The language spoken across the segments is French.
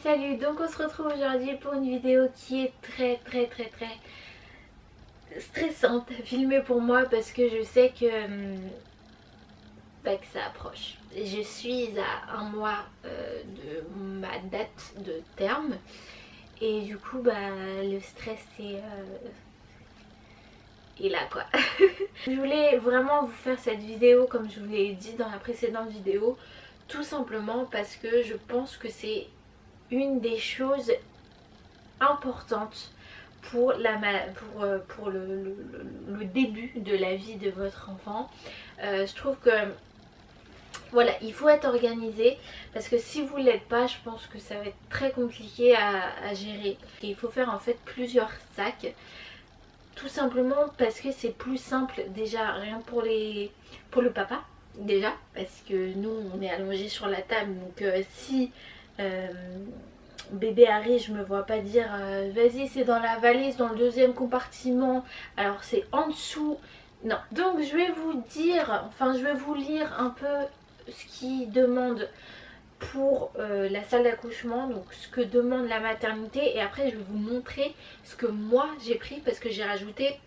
Salut, donc on se retrouve aujourd'hui pour une vidéo qui est très stressante à filmer pour moi parce que je sais que ça approche. Je suis à un mois de ma date de terme et du coup le stress est là quoi. Je voulais vraiment vous faire cette vidéo comme je vous l'ai dit dans la précédente vidéo, tout simplement parce que je pense que c'est une des choses importantes pour le début de la vie de votre enfant. Je trouve que voilà, il faut être organisé parce que si vous ne l'êtes pas, je pense que ça va être très compliqué à gérer. Et il faut faire en fait plusieurs sacs, tout simplement parce que c'est plus simple déjà, rien pour le papa déjà, parce que nous on est allongé sur la table, donc si bébé arrive, je me vois pas dire vas-y c'est dans la valise, dans le deuxième compartiment, alors c'est en dessous. Non, donc je vais vous dire, je vais vous lire un peu ce qui demande pour la salle d'accouchement, donc ce que demande la maternité, et après je vais vous montrer ce que moi j'ai pris parce que j'ai rajouté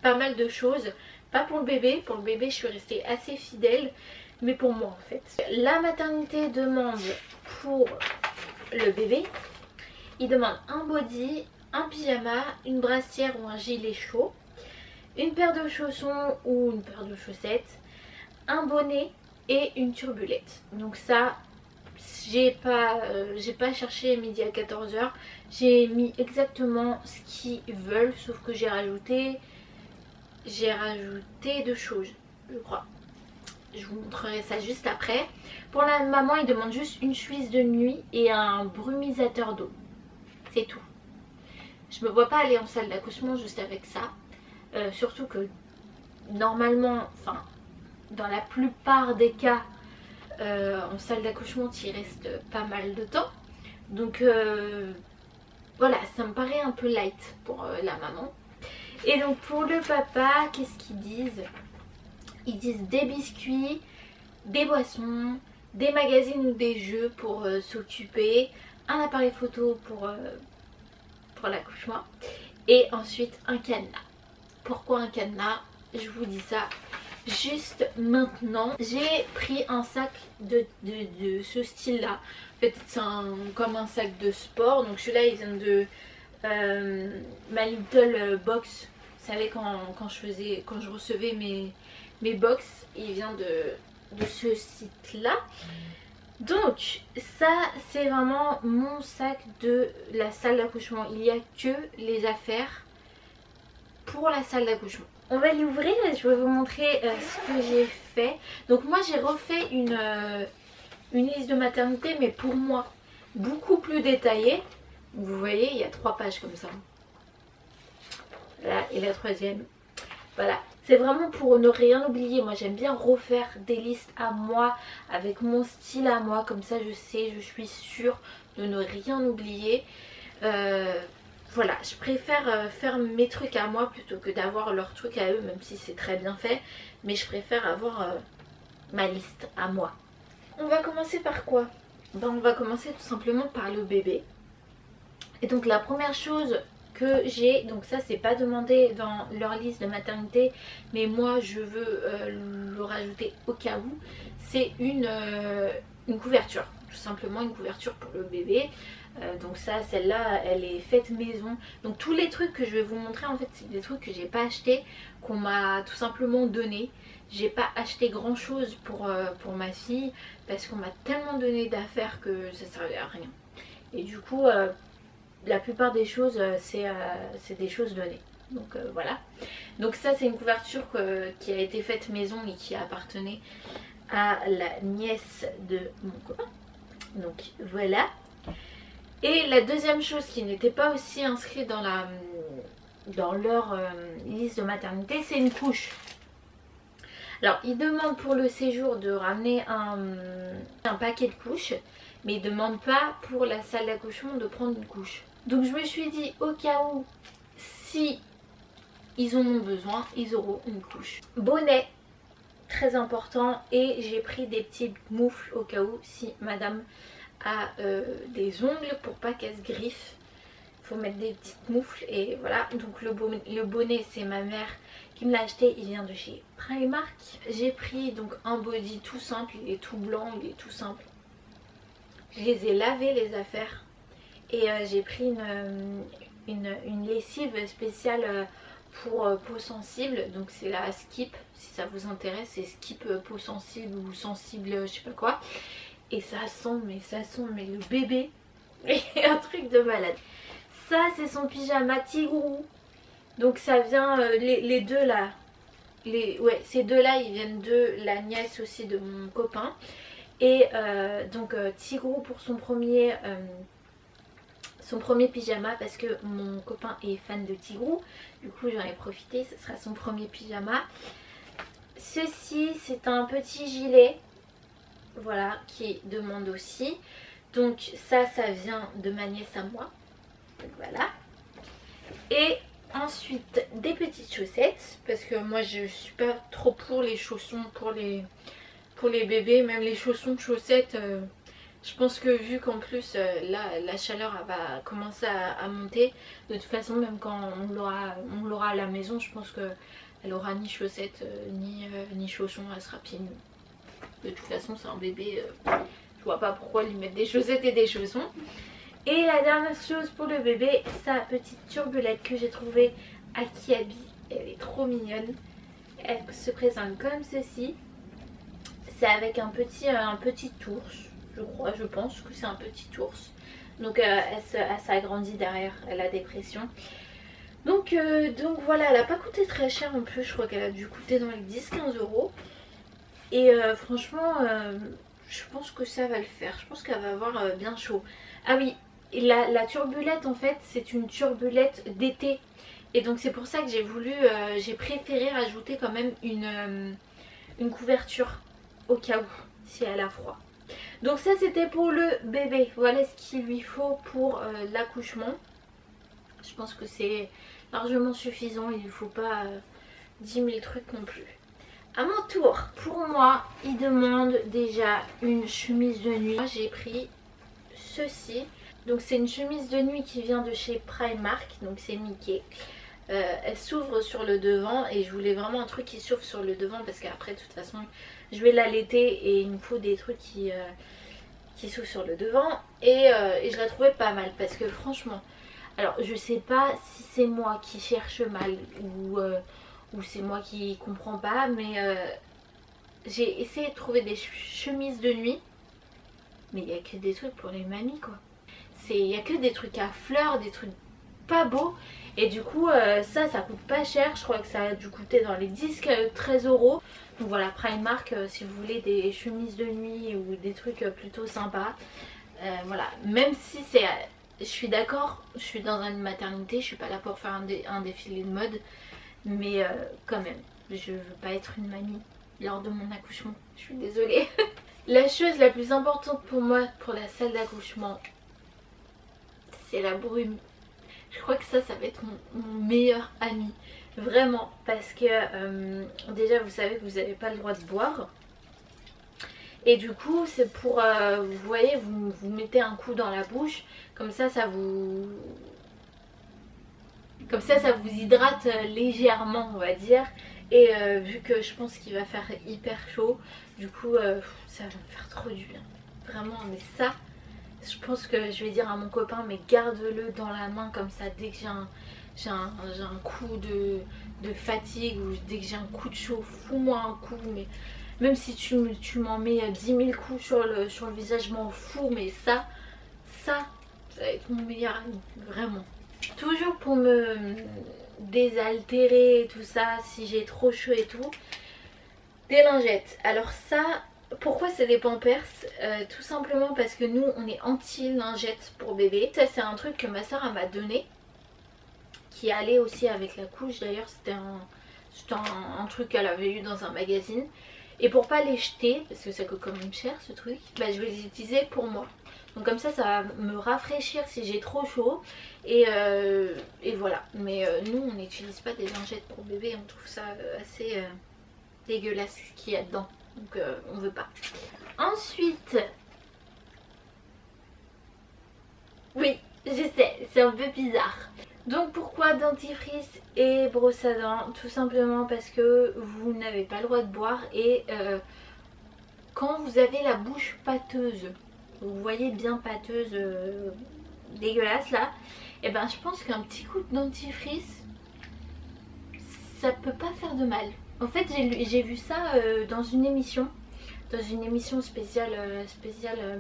pas mal de choses, pas pour le bébé je suis restée assez fidèle, mais pour moi en fait. La maternité demande pour le bébé, il demande un body, un pyjama, une brassière ou un gilet chaud, une paire de chaussons ou une paire de chaussettes, un bonnet et une turbulette. Donc ça, j'ai pas cherché midi à 14h, j'ai mis exactement ce qu'ils veulent, sauf que j'ai rajouté deux choses, je crois. Je vous montrerai ça juste après. Pour la maman, il demande juste une chemise de nuit et un brumisateur d'eau. C'est tout. Je me vois pas aller en salle d'accouchement juste avec ça. Surtout que normalement, dans la plupart des cas, en salle d'accouchement, tu y restes pas mal de temps. Donc voilà, ça me paraît un peu light pour la maman. Et donc pour le papa, qu'est-ce qu'ils disent ? Ils disent des biscuits, des boissons, des magazines ou des jeux pour s'occuper, un appareil photo pour l'accouchement et ensuite un cadenas. Pourquoi un cadenas ? Je vous dis ça juste maintenant. J'ai pris un sac de ce style là. En fait c'est comme un sac de sport. Donc celui-là il vient de My Little Box. Vous savez quand je recevais mes box, il vient de ce site là. Donc ça c'est vraiment mon sac de la salle d'accouchement. Il n'y a que les affaires pour la salle d'accouchement. On va l'ouvrir et je vais vous montrer ce que j'ai fait. Donc moi j'ai refait une liste de maternité, mais pour moi beaucoup plus détaillée. Vous voyez, il y a 3 pages comme ça. Voilà, et la troisième. Voilà, c'est vraiment pour ne rien oublier. Moi j'aime bien refaire des listes à moi, avec mon style à moi. Comme ça je suis sûre de ne rien oublier. Voilà, je préfère faire mes trucs à moi plutôt que d'avoir leurs trucs à eux, même si c'est très bien fait. Mais je préfère avoir ma liste à moi. On va commencer par quoi ? On va commencer tout simplement par le bébé. Et donc la première chose que j'ai, donc ça c'est pas demandé dans leur liste de maternité, mais moi je veux le rajouter au cas où, c'est une couverture. Tout simplement une couverture pour le bébé. Donc ça, celle-là, elle est faite maison. Donc tous les trucs que je vais vous montrer, en fait, c'est des trucs que j'ai pas acheté, qu'on m'a tout simplement donné. J'ai pas acheté grand chose pour ma fille, parce qu'on m'a tellement donné d'affaires que ça servait à rien. Et du coup, la plupart des choses, c'est des choses données. Donc voilà. Donc ça, c'est une couverture qui a été faite maison et qui appartenait à la nièce de mon copain. Donc voilà. Et la deuxième chose qui n'était pas aussi inscrite dans leur liste de maternité, c'est une couche. Alors ils demandent pour le séjour de ramener un paquet de couches, mais ils ne demandent pas pour la salle d'accouchement de prendre une couche. Donc je me suis dit au cas où, si ils en ont besoin, ils auront une couche. Bonnet, très important, et j'ai pris des petites moufles au cas où si madame a des ongles pour pas qu'elle se griffe. Il faut mettre des petites moufles et voilà. Donc le bonnet c'est ma mère qui me l'a acheté, il vient de chez Primark. J'ai pris donc un body tout simple, il est tout blanc, il est tout simple. Je les ai lavés les affaires et j'ai pris une lessive spéciale pour peau sensible, donc c'est la Skip, si ça vous intéresse, c'est Skip peau sensible ou sensible je sais pas quoi. Et ça sent mais le bébé, un truc de malade. Ça c'est son pyjama Tigrou. Donc ça vient, les deux là, ouais, ces deux là ils viennent de la nièce aussi de mon copain. Et donc Tigrou pour son premier pyjama parce que mon copain est fan de Tigrou. Du coup j'en ai profité, ce sera son premier pyjama. Ceci c'est un petit gilet, voilà, qui demande aussi. Donc ça vient de ma nièce à moi. Donc voilà. Et ensuite des petites chaussettes parce que moi je suis pas trop pour les chaussons pour les bébés, même les chaussons chaussettes. Je pense que vu qu'en plus là la chaleur elle va commencer à monter, de toute façon même quand on l'aura à la maison, je pense qu'elle aura ni chaussettes ni chaussons, elle sera pieds nus. De toute façon c'est un bébé, je vois pas pourquoi lui mettre des chaussettes et des chaussons. Et la dernière chose pour le bébé, sa petite turbulette que j'ai trouvée à Kiabi. Elle est trop mignonne. Elle se présente comme ceci. C'est avec un petit ours, je pense que c'est un petit ours. Donc elle s'agrandit derrière, elle a des pressions. Donc voilà, elle n'a pas coûté très cher en plus, je crois qu'elle a dû coûter dans les 10-15 euros. Et franchement, je pense que ça va le faire, je pense qu'elle va avoir bien chaud. Ah oui, la turbulette en fait, c'est une turbulette d'été. Et donc c'est pour ça que j'ai préféré rajouter quand même une couverture au cas où, si elle a froid. Donc ça c'était pour le bébé, voilà ce qu'il lui faut pour l'accouchement. Je pense que c'est largement suffisant, il ne faut pas 10 000 trucs non plus. À mon tour, pour moi, il demande déjà une chemise de nuit. Moi j'ai pris ceci. Donc c'est une chemise de nuit qui vient de chez Primark, donc c'est Mickey. Elle s'ouvre sur le devant et je voulais vraiment un truc qui s'ouvre sur le devant parce qu'après de toute façon je vais l'allaiter et il me faut des trucs qui s'ouvrent sur le devant. Et je la trouvais pas mal parce que franchement, alors je sais pas si c'est moi qui cherche mal ou c'est moi qui comprends pas, mais j'ai essayé de trouver des chemises de nuit, mais il n'y a que des trucs pour les mamies quoi. Il n'y a que des trucs à fleurs, des trucs pas beaux. Et du coup ça coûte pas cher, je crois que ça a dû coûter dans les 10-13 euros. Donc voilà, Primark, si vous voulez des chemises de nuit ou des trucs plutôt sympas. Voilà, même si c'est... Je suis d'accord, je suis dans une maternité, je suis pas là pour faire un défilé de mode. Mais quand même, je veux pas être une mamie lors de mon accouchement, je suis désolée. La chose la plus importante pour moi pour la salle d'accouchement, c'est la brume. Je crois que ça va être mon meilleur ami, vraiment, parce que déjà vous savez que vous n'avez pas le droit de boire. Et du coup c'est pour, vous voyez, vous mettez un coup dans la bouche, comme ça vous hydrate légèrement on va dire. Et vu que je pense qu'il va faire hyper chaud, du coup ça va me faire trop du bien. Vraiment, mais ça... Je pense que je vais dire à mon copain, mais garde-le dans la main comme ça dès que j'ai un coup de fatigue ou dès que j'ai un coup de chaud, fous-moi un coup. Mais même si tu m'en mets 10 000 coups sur le visage, je m'en fous. Mais ça va être mon meilleur ami, vraiment. Toujours pour me désaltérer et tout ça, si j'ai trop chaud et tout, des lingettes. Alors ça... Pourquoi c'est des Pampers? Tout simplement parce que nous on est anti-lingettes pour bébé. Ça c'est un truc que ma soeur m'a donné, qui allait aussi avec la couche d'ailleurs. C'était un truc qu'elle avait eu dans un magazine. Et pour pas les jeter, parce que ça coûte quand même cher ce truc, bah, je vais les utiliser pour moi. Donc comme ça va me rafraîchir si j'ai trop chaud. Et voilà. Mais nous on n'utilise pas des lingettes pour bébé, on trouve ça assez dégueulasse ce qu'il y a dedans. Donc on veut pas. Ensuite, Oui, je sais, c'est un peu bizarre. Donc pourquoi dentifrice et brosse à dents? Tout simplement parce que vous n'avez pas le droit de boire et quand vous avez la bouche pâteuse, vous voyez bien pâteuse, dégueulasse là, et ben je pense qu'un petit coup de dentifrice, ça peut pas faire de mal. En fait j'ai vu ça dans une émission spéciale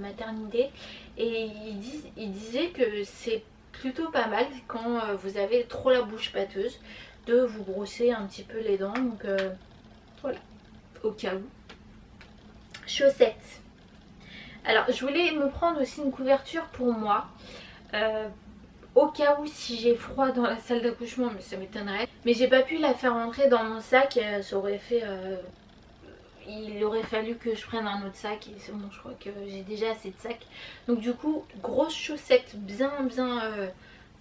maternité, et ils disaient que c'est plutôt pas mal quand vous avez trop la bouche pâteuse de vous brosser un petit peu les dents, donc voilà, au cas où. Chaussettes. Alors je voulais me prendre aussi une couverture pour moi, au cas où si j'ai froid dans la salle d'accouchement, mais ça m'étonnerait. Mais j'ai pas pu la faire entrer dans mon sac, ça aurait fait... il aurait fallu que je prenne un autre sac et c'est bon, je crois que j'ai déjà assez de sacs. Donc du coup, grosses chaussettes bien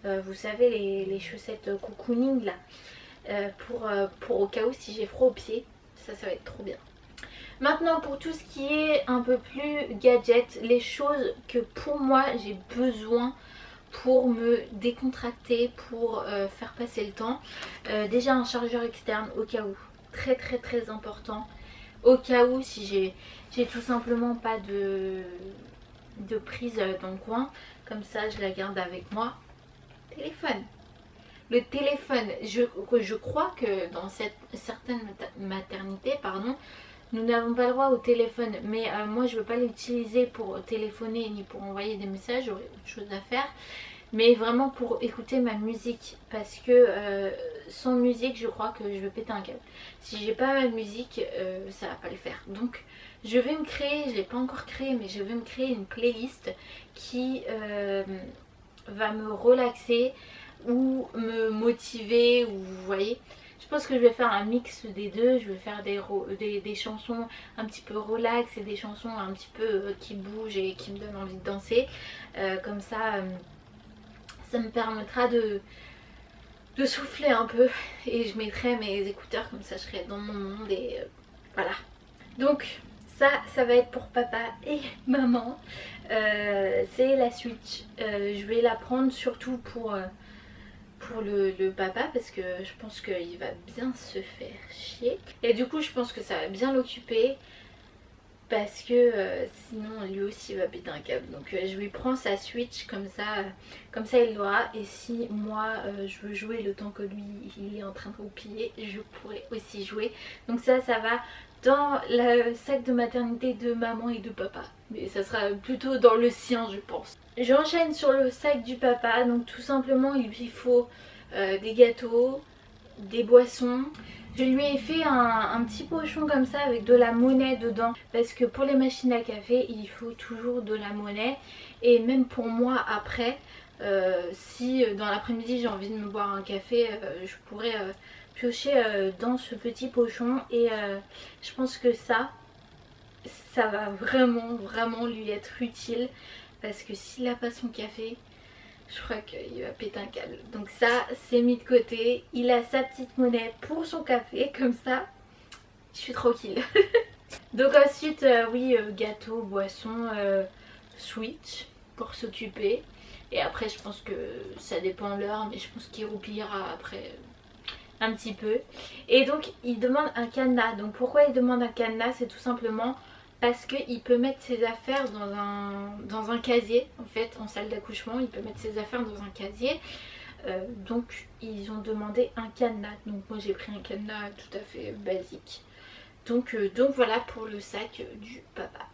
vous savez les chaussettes cocooning là, pour au cas où si j'ai froid aux pieds, ça va être trop bien. Maintenant pour tout ce qui est un peu plus gadget, les choses que pour moi j'ai besoin pour me décontracter, pour faire passer le temps. Déjà un chargeur externe au cas où, très important. Au cas où si j'ai tout simplement pas de prise dans le coin, comme ça je la garde avec moi. Téléphone. Le téléphone, je crois que dans certaines maternités, pardon, nous n'avons pas le droit au téléphone, mais moi je veux pas l'utiliser pour téléphoner ni pour envoyer des messages, j'aurais autre chose à faire. Mais vraiment pour écouter ma musique, parce que sans musique je crois que je vais péter un câble. Si j'ai pas ma musique, ça va pas le faire. Donc je vais me créer, je l'ai pas encore créé, mais je vais me créer une playlist qui va me relaxer ou me motiver, ou vous voyez. Je pense que je vais faire un mix des deux. Je vais faire des chansons un petit peu relax et des chansons un petit peu qui bougent et qui me donnent envie de danser. Comme ça, ça me permettra de souffler un peu. Et je mettrai mes écouteurs, comme ça je serai dans mon monde et voilà. Donc ça va être pour papa et maman. C'est la Switch. Je vais la prendre surtout pour le papa, parce que je pense qu'il va bien se faire chier. Et du coup je pense que ça va bien l'occuper, parce que sinon lui aussi il va péter un câble. Donc je lui prends sa Switch, comme ça il l'aura. Et si moi je veux jouer le temps que lui il est en train de roupiller, je pourrais aussi jouer. Donc ça va dans le sac de maternité de maman et de papa, mais ça sera plutôt dans le sien je pense. J'enchaîne sur le sac du papa. Donc tout simplement il lui faut des gâteaux, des boissons. Je lui ai fait un petit pochon comme ça avec de la monnaie dedans, parce que pour les machines à café il faut toujours de la monnaie. Et même pour moi après, si dans l'après-midi j'ai envie de me boire un café, je pourrais piocher dans ce petit pochon. Et je pense que ça va vraiment lui être utile, parce que s'il n'a pas son café, je crois qu'il va péter un câble. Donc ça c'est mis de côté. Il a sa petite monnaie pour son café, comme ça je suis tranquille. Donc ensuite oui, gâteau, boisson, Switch pour s'occuper. Et après je pense que ça dépend de l'heure, mais je pense qu'il roupillera après un petit peu. Et donc il demande un cadenas. Donc pourquoi il demande un cadenas? C'est tout simplement parce qu'il peut mettre ses affaires dans un casier. En fait en salle d'accouchement il peut mettre ses affaires dans un casier. Donc ils ont demandé un cadenas. Donc moi j'ai pris un cadenas tout à fait basique. Donc voilà pour le sac du papa.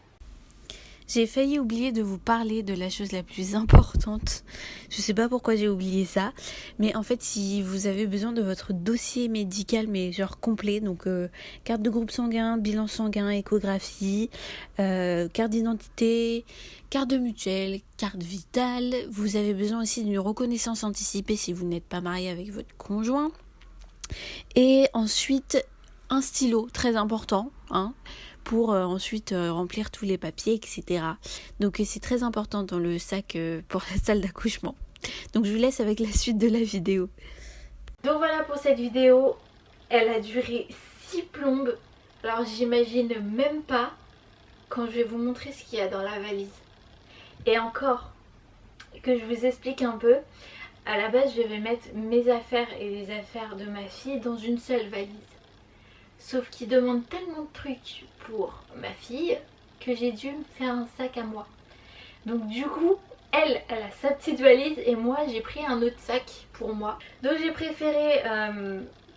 J'ai failli oublier de vous parler de la chose la plus importante. Je sais pas pourquoi j'ai oublié ça. Mais en fait, si vous avez besoin de votre dossier médical, mais genre complet, donc carte de groupe sanguin, bilan sanguin, échographie, carte d'identité, carte de mutuelle, carte vitale. Vous avez besoin aussi d'une reconnaissance anticipée si vous n'êtes pas marié avec votre conjoint. Et ensuite, un stylo, très important, hein, pour ensuite remplir tous les papiers, etc. Donc c'est très important dans le sac pour la salle d'accouchement. Donc je vous laisse avec la suite de la vidéo. Donc voilà pour cette vidéo. Elle a duré 6 plombes. Alors j'imagine même pas quand je vais vous montrer ce qu'il y a dans la valise. Et encore, que je vous explique un peu. À la base je vais mettre mes affaires et les affaires de ma fille dans une seule valise. Sauf qu'il demande tellement de trucs pour ma fille que j'ai dû me faire un sac à moi. Donc du coup elle a sa petite valise et moi j'ai pris un autre sac pour moi. Donc j'ai préféré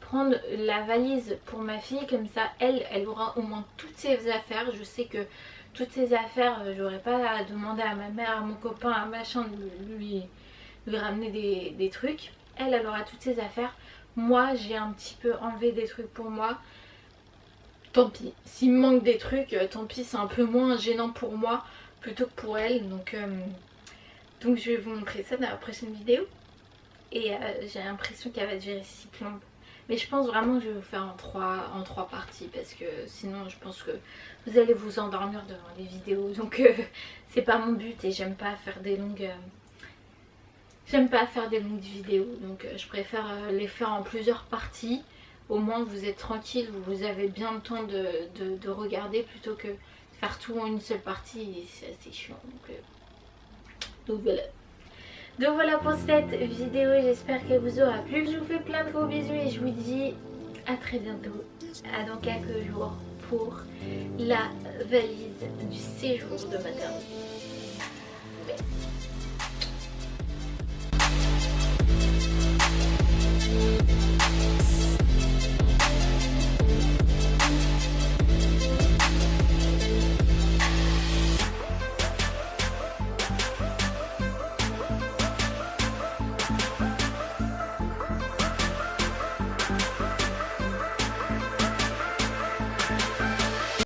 prendre la valise pour ma fille, comme ça elle aura au moins toutes ses affaires. Je sais que toutes ses affaires, j'aurais pas à demander à ma mère, à mon copain, à machin de lui ramener des trucs. Elle aura toutes ses affaires. Moi j'ai un petit peu enlevé des trucs pour moi. Tant pis, s'il me manque des trucs, tant pis, c'est un peu moins gênant pour moi plutôt que pour elle. Donc je vais vous montrer ça dans la prochaine vidéo. Et j'ai l'impression qu'elle va durer 6 plombes. Mais je pense vraiment que je vais vous faire en trois parties, parce que sinon je pense que vous allez vous endormir devant les vidéos. Donc c'est pas mon but et j'aime pas faire des longues... vidéos. Donc je préfère les faire en plusieurs parties. Au moins vous êtes tranquille, vous avez bien le temps de regarder, plutôt que faire tout en une seule partie, c'est assez chiant. Donc voilà. Donc voilà pour cette vidéo, j'espère qu'elle vous aura plu. Je vous fais plein de gros bisous et je vous dis à très bientôt, à dans quelques jours, pour la valise du séjour de maternité.